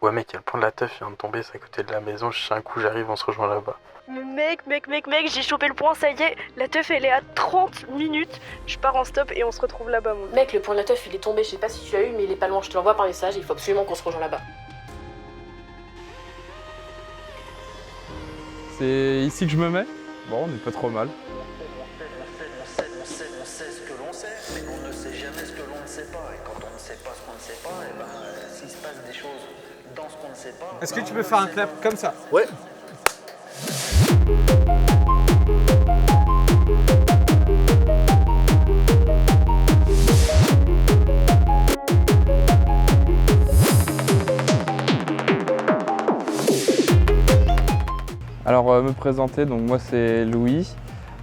Ouais mec, il y a le pont de la teuf, il vient de tomber, c'est à côté de la maison, je sais un coup, j'arrive, on se rejoint là-bas. Mec, j'ai chopé le point, ça y est, la teuf elle est à 30 minutes, je pars en stop et on se retrouve là-bas mon gars. Mec, le point de la teuf il est tombé, je sais pas si tu l'as eu mais il est pas loin, je te l'envoie par message, il faut absolument qu'on se rejoigne là-bas. C'est ici que je me mets. Bon, on est pas trop mal. On sait ce que l'on sait, mais on ne sait jamais ce que l'on ne sait pas. Et quand on ne sait pas ce qu'on ne sait pas, s'il se passe des choses dans ce qu'on ne sait pas... Est-ce que tu peux faire un clap comme ça? Ouais. Alors me présenter, donc moi c'est Louis,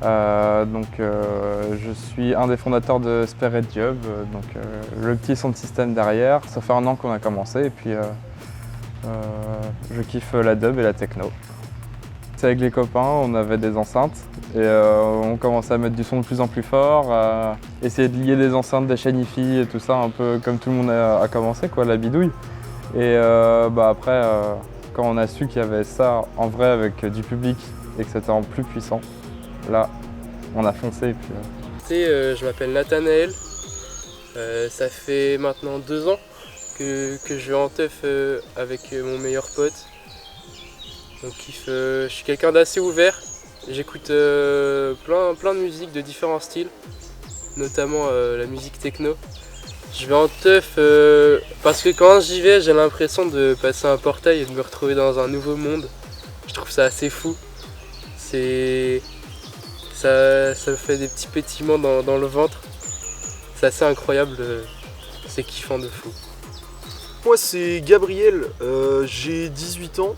je suis un des fondateurs de Spirit Job, le petit son de système derrière. Ça fait 1 an qu'on a commencé et puis je kiffe la dub et la techno. C'est avec les copains, on avait des enceintes et on commençait à mettre du son de plus en plus fort, à essayer de lier des enceintes, des chaînes hi-fi et tout ça, un peu comme tout le monde a commencé, quoi, la bidouille. Et après, quand on a su qu'il y avait ça en vrai avec du public et que c'était en plus puissant, là, on a foncé. Et puis, je m'appelle Nathanaël, ça fait maintenant 2 ans que je vais en teuf avec mon meilleur pote. Donc je suis quelqu'un d'assez ouvert, j'écoute plein de musique de différents styles, notamment la musique techno. Je vais en teuf parce que quand j'y vais, j'ai l'impression de passer un portail et de me retrouver dans un nouveau monde. Je trouve ça assez fou. Ça me fait des petits pétillements dans le ventre. C'est assez incroyable, c'est kiffant de fou. Moi c'est Gabriel, j'ai 18 ans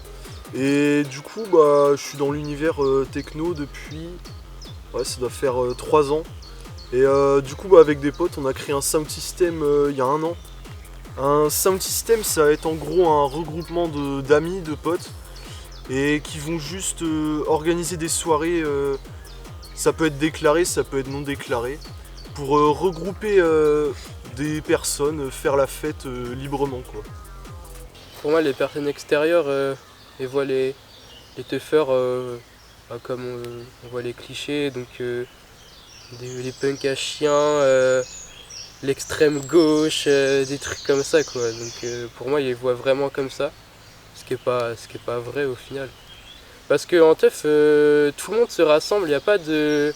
et du coup je suis dans l'univers techno depuis, ça doit faire 3 ans. Et du coup avec des potes on a créé un sound system il y a 1 an. Un sound system ça va être en gros un regroupement d'amis, de potes et qui vont juste organiser des soirées, ça peut être déclaré, ça peut être non déclaré, pour regrouper des personnes, faire la fête librement quoi. Pour moi les personnes extérieures elles voient les teufeurs comme on voit les clichés, donc les punks à chiens, l'extrême gauche, des trucs comme ça quoi. Donc pour moi ils les voient vraiment comme ça, ce qui est pas vrai au final. Parce qu'en teuf tout le monde se rassemble, il n'y a pas de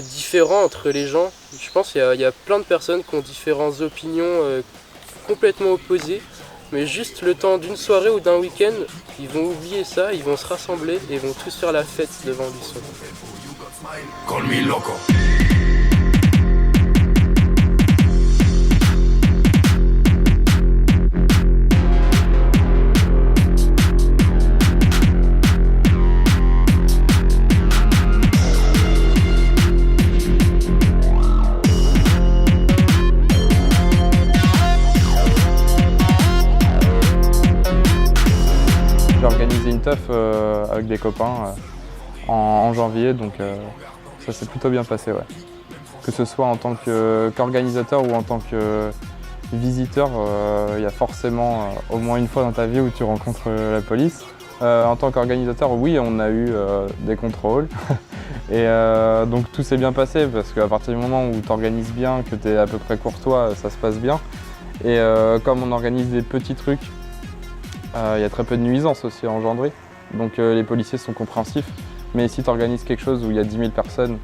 différent entre les gens. Je pense qu'il y a plein de personnes qui ont différentes opinions complètement opposées, mais juste le temps d'une soirée ou d'un week-end, ils vont oublier ça, ils vont se rassembler et ils vont tous faire la fête devant du son. Call me loco. j'ai organisé une teuf avec des copains en janvier, donc ça s'est plutôt bien passé, ouais. Que ce soit en tant qu'organisateur ou en tant que visiteur, il y a forcément au moins une fois dans ta vie où tu rencontres la police. En tant qu'organisateur, oui, on a eu des contrôles et donc tout s'est bien passé parce qu'à partir du moment où tu organises bien, que tu es à peu près courtois, ça se passe bien. Et comme on organise des petits trucs, il y a très peu de nuisances aussi engendrées, donc les policiers sont compréhensifs. Mais si tu organises quelque chose où il y a 10 000 personnes,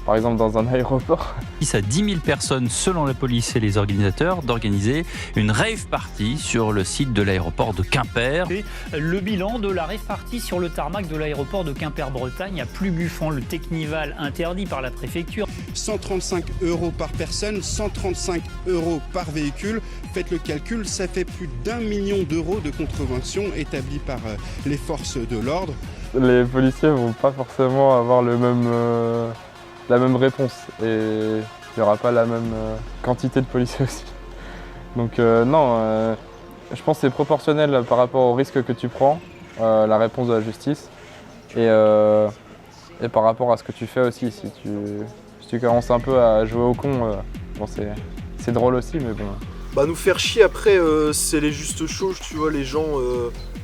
par exemple dans un aéroport... À 10 000 personnes, selon la police et les organisateurs, d'organiser une rave party sur le site de l'aéroport de Quimper. Le bilan de la rave party sur le tarmac de l'aéroport de Quimper-Bretagne à Plubuffan, le Technival interdit par la préfecture. 135 € par personne, 135 € par véhicule. Faites le calcul, ça fait plus d'1 million d'euros de contraventions établies par les forces de l'ordre. Les policiers ne vont pas forcément avoir la même réponse et il n'y aura pas la même quantité de policiers aussi. Donc non, je pense que c'est proportionnel par rapport au risque que tu prends, la réponse de la justice, et par rapport à ce que tu fais aussi. Si tu commences un peu à jouer au con, bon, c'est drôle aussi, mais bon, Bah nous faire chier après, c'est les justes choses, tu vois, les gens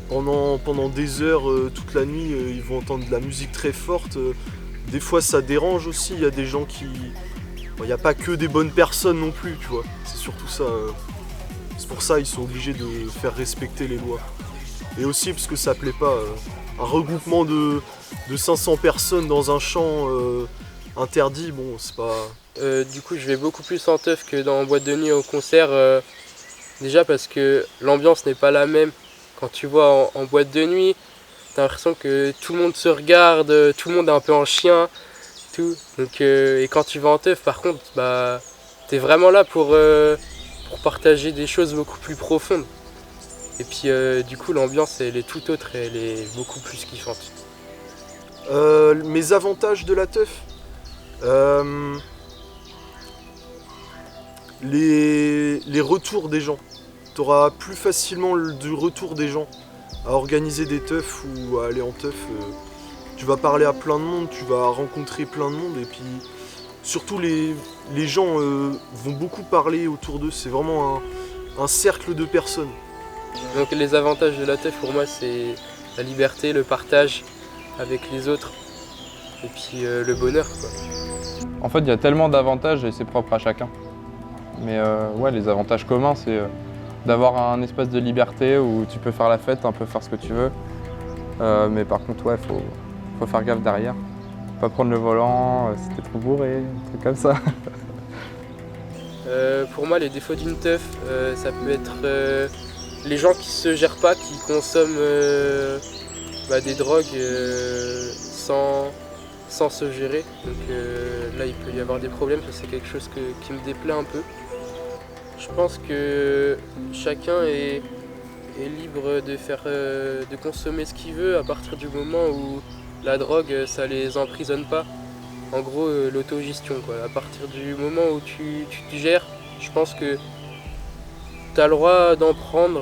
pendant des heures, toute la nuit, ils vont entendre de la musique très forte. Des fois ça dérange aussi, il y a des gens qui... Il n'y a pas que des bonnes personnes non plus, tu vois, c'est surtout ça. C'est pour ça ils sont obligés de faire respecter les lois. Et aussi parce que ça plaît pas, un regroupement de 500 personnes dans un champ interdit, bon c'est pas... Du coup, je vais beaucoup plus en teuf que dans boîte de nuit au concert. Déjà parce que l'ambiance n'est pas la même. Quand tu vois en boîte de nuit, t'as l'impression que tout le monde se regarde, tout le monde est un peu en chien, tout. Donc, et quand tu vas en teuf, par contre, bah, t'es vraiment là pour partager des choses beaucoup plus profondes. Et puis, du coup, l'ambiance, elle est tout autre, elle est beaucoup plus kiffante. Mes avantages de la teuf, les retours des gens. Tu auras plus facilement du retour des gens à organiser des teufs ou à aller en teuf. Tu vas parler à plein de monde, tu vas rencontrer plein de monde et puis surtout les gens vont beaucoup parler autour d'eux. C'est vraiment un cercle de personnes. Donc les avantages de la teuf pour moi c'est la liberté, le partage avec les autres et puis le bonheur, quoi. En fait, il y a tellement d'avantages et c'est propre à chacun. Mais ouais, les avantages communs, c'est d'avoir un espace de liberté où tu peux faire la fête, un peu faire ce que tu veux. Mais par contre, ouais, faut faire gaffe derrière. Pas prendre le volant si t'es trop bourré, un truc comme ça. Pour moi, les défauts d'une teuf, ça peut être les gens qui se gèrent pas, qui consomment des drogues sans se gérer. Donc là, il peut y avoir des problèmes, ça c'est quelque chose qui me déplaît un peu. Je pense que chacun est libre de consommer ce qu'il veut à partir du moment où la drogue, ça les emprisonne pas. En gros, l'autogestion, quoi. À partir du moment où tu te gères, je pense que tu as le droit d'en prendre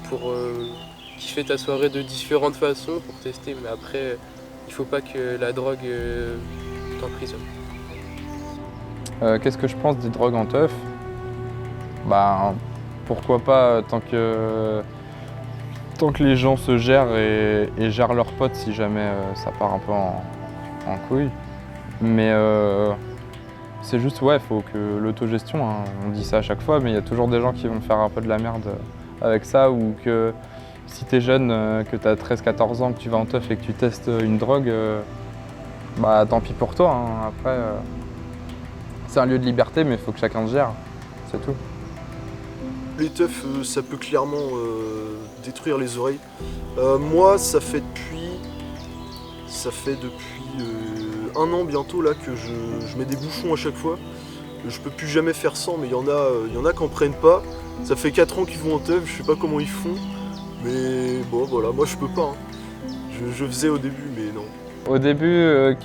pour kiffer ta soirée de différentes façons, pour tester, mais après, il faut pas que la drogue t'emprisonne. Qu'est-ce que je pense des drogues en teuf? Bah, pourquoi pas tant que les gens se gèrent et gèrent leurs potes si jamais ça part un peu en couille. Mais c'est juste, ouais, faut que l'autogestion, hein, on dit ça à chaque fois, mais il y a toujours des gens qui vont faire un peu de la merde avec ça, ou que si t'es jeune, que t'as 13-14 ans, que tu vas en teuf et que tu testes une drogue, bah tant pis pour toi, hein. Après, c'est un lieu de liberté, mais il faut que chacun se gère, c'est tout. Les teufs, ça peut clairement détruire les oreilles. Moi, ça fait depuis 1 an bientôt là que je mets des bouchons à chaque fois. Je peux plus jamais faire sans, mais il y en a qui en prennent pas. Ça fait 4 ans qu'ils vont en teuf, je sais pas comment ils font. Mais bon voilà, moi je peux pas. Hein. Je faisais au début, mais non. Au début,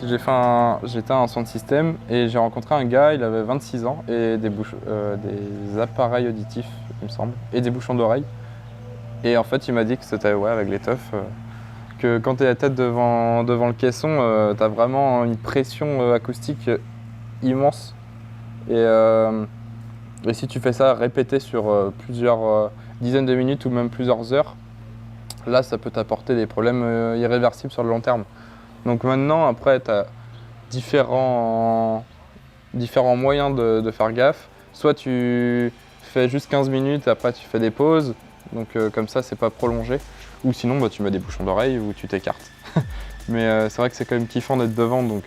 j'étais en sound system et j'ai rencontré un gars, il avait 26 ans et des appareils auditifs, il me semble, et des bouchons d'oreilles. Et en fait, il m'a dit que c'était, ouais, avec les teufs, que quand t'es la tête devant le caisson, t'as vraiment une pression acoustique immense. Et si tu fais ça répété sur plusieurs dizaines de minutes ou même plusieurs heures, là, ça peut t'apporter des problèmes irréversibles sur le long terme. Donc maintenant, après, tu as différents moyens de faire gaffe. Soit tu fais juste 15 minutes, après tu fais des pauses, donc comme ça, c'est pas prolongé. Ou sinon, bah, tu mets des bouchons d'oreille ou tu t'écartes. Mais c'est vrai que c'est quand même kiffant d'être devant, donc...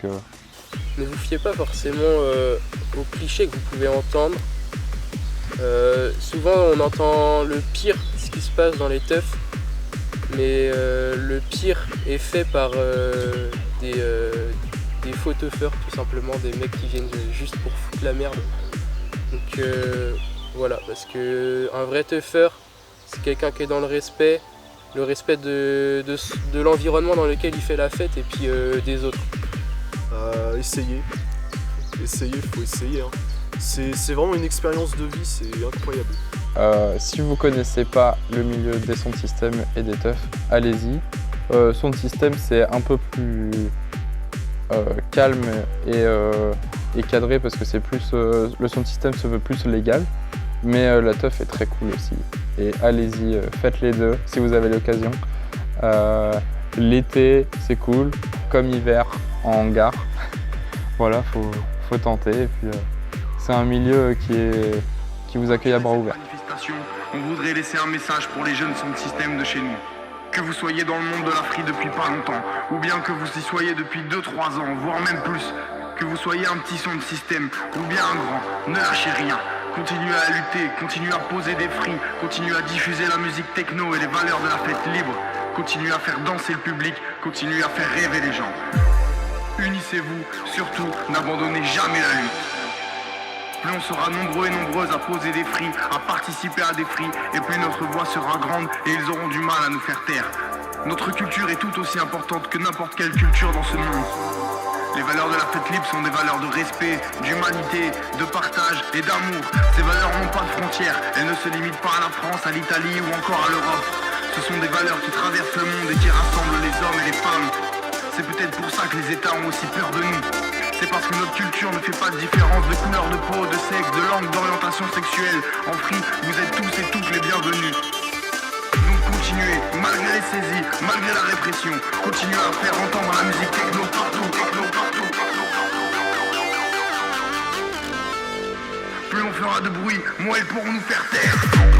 Ne vous fiez pas forcément aux clichés que vous pouvez entendre. Souvent, on entend le pire, ce qui se passe dans les teufs. Mais le pire est fait par des faux teufeurs, tout simplement, des mecs qui viennent juste pour foutre la merde. Donc voilà, parce que un vrai teufeur, c'est quelqu'un qui est dans le respect de l'environnement dans lequel il fait la fête et puis des autres. Essayez, faut essayer. Hein. C'est vraiment une expérience de vie, c'est incroyable. Si vous ne connaissez pas le milieu des sound systems et des teufs, allez-y. Sound system, c'est un peu plus calme et est cadré parce que c'est plus le sound system se veut plus légal, mais la teuf est très cool aussi. Et allez-y, faites les deux si vous avez l'occasion. L'été c'est cool, comme hiver en hangar. Voilà, faut tenter. Et puis c'est un milieu qui vous accueille à bras ouverts. On voudrait laisser un message pour les jeunes sound system de chez nous. Que vous soyez dans le monde de la free depuis pas longtemps, ou bien que vous y soyez depuis 2-3 ans, voire même plus, que vous soyez un petit sound system, ou bien un grand, ne lâchez rien. Continuez à lutter, continuez à poser des free, continuez à diffuser la musique techno et les valeurs de la fête libre, continuez à faire danser le public, continuez à faire rêver les gens. Unissez-vous, surtout, n'abandonnez jamais la lutte. Plus on sera nombreux et nombreuses à poser des fris, à participer à des fris, et plus notre voix sera grande et ils auront du mal à nous faire taire. Notre culture est tout aussi importante que n'importe quelle culture dans ce monde. Les valeurs de la fête libre sont des valeurs de respect, d'humanité, de partage et d'amour. Ces valeurs n'ont pas de frontières, elles ne se limitent pas à la France, à l'Italie ou encore à l'Europe. Ce sont des valeurs qui traversent le monde et qui rassemblent les hommes et les femmes. C'est peut-être pour ça que les États ont aussi peur de nous. C'est parce que notre culture ne fait pas de différence de couleur de peau, de sexe, de langue, d'orientation sexuelle. En free, vous êtes tous et toutes les bienvenus. Donc continuez, malgré les saisies, malgré la répression, continuez à faire entendre la musique techno partout, partout. Plus on fera de bruit, moins ils pourront nous faire taire.